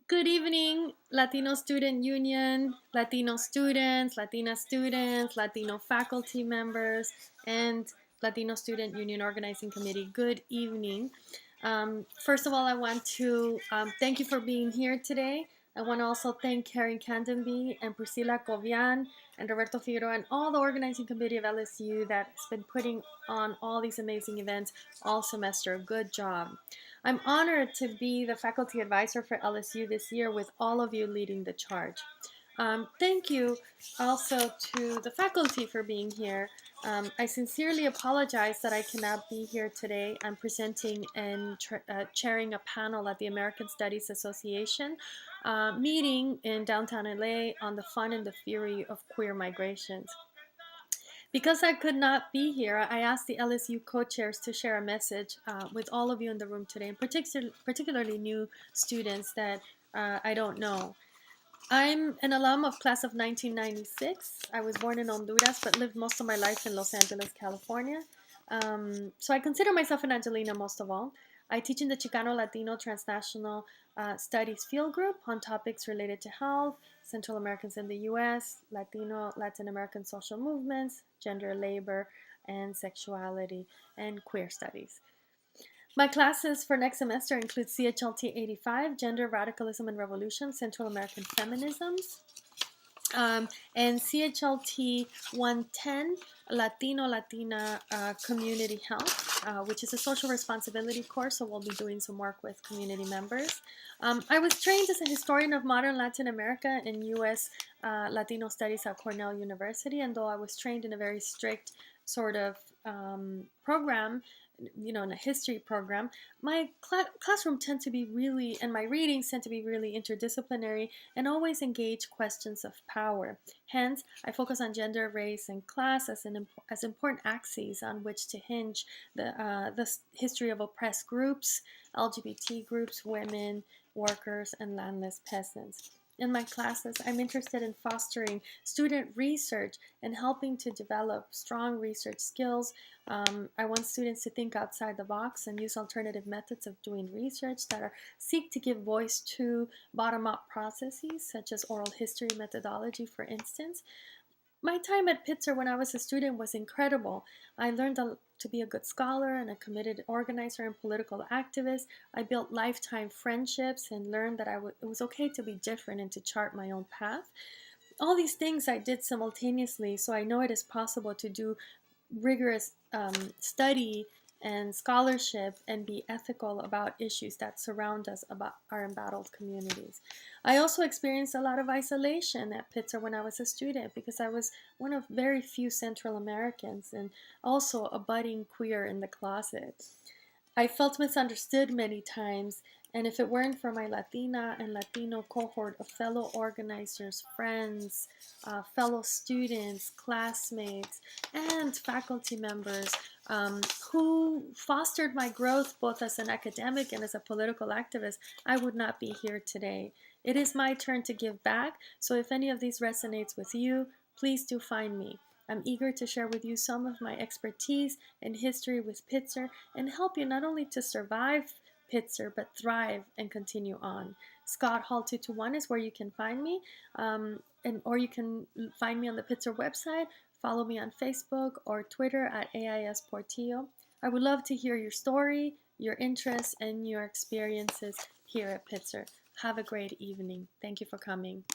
Good evening, Latino Student Union, Latino students, Latina students, Latino faculty members, and Latino Student Union Organizing Committee. Good evening. First of all, I want to thank you for being here today. I want to also thank Karen Candenby and Priscilla Covian and Roberto Figueroa and all the organizing committee of LSU that's been putting on all these amazing events all semester. Good job. I'm honored to be the faculty advisor for LSU this year with all of you leading the charge. Thank you also to the faculty for being here. I sincerely apologize that I cannot be here today. I'm presenting and chairing a panel at the American Studies Association meeting in downtown LA on the fun and the fury of queer migrations. Because I could not be here, I asked the LSU co-chairs to share a message with all of you in the room today, and particularly new students that I don't know. I'm an alum of class of 1996. I was born in Honduras, but lived most of my life in Los Angeles, California. So I consider myself an Angelina most of all. I teach in the Chicano Latino Transnational Studies Field Group on topics related to health, Central Americans in the U.S., Latin American social movements, gender, labor, and sexuality, and queer studies. My classes for next semester include CHLT 85, Gender, Radicalism, and Revolution, Central American Feminisms, and CHLT 110, Latina Community Health, which is a social responsibility course, so we'll be doing some work with community members. I was trained as a historian of modern Latin America and U.S. Latino studies at Cornell University, and though I was trained in a very strict sort of program, in a history program, my classroom tend to be really, and my readings tend to be really interdisciplinary and always engage questions of power. Hence, I focus on gender, race, and class as important axes on which to hinge the history of oppressed groups, LGBT groups, women, workers, and landless peasants. In my classes, I'm interested in fostering student research and helping to develop strong research skills. I want students to think outside the box and use alternative methods of doing research that seek to give voice to bottom-up processes, such as oral history methodology, for instance. My time at Pitzer when I was a student was incredible. I learned to be a good scholar and a committed organizer and political activist. I built lifetime friendships and learned that it was okay to be different and to chart my own path. All these things I did simultaneously, so I know it is possible to do rigorous study and scholarship and be ethical about issues that surround us, about our embattled communities. I also experienced a lot of isolation at Pitzer when I was a student because I was one of very few Central Americans and also a budding queer in the closet. I felt misunderstood many times, and if it weren't for my Latina and Latino cohort of fellow organizers, friends, fellow students, classmates, and faculty members who fostered my growth both as an academic and as a political activist, I would not be here today. It is my turn to give back, so if any of these resonates with you, please do find me. I'm eager to share with you some of my expertise and history with Pitzer and help you not only to survive Pitzer, but thrive and continue on. Scott Hall 221 is where you can find me, or you can find me on the Pitzer website. Follow me on Facebook or Twitter at SPortillo. I would love to hear your story, your interests, and your experiences here at Pitzer. Have a great evening. Thank you for coming.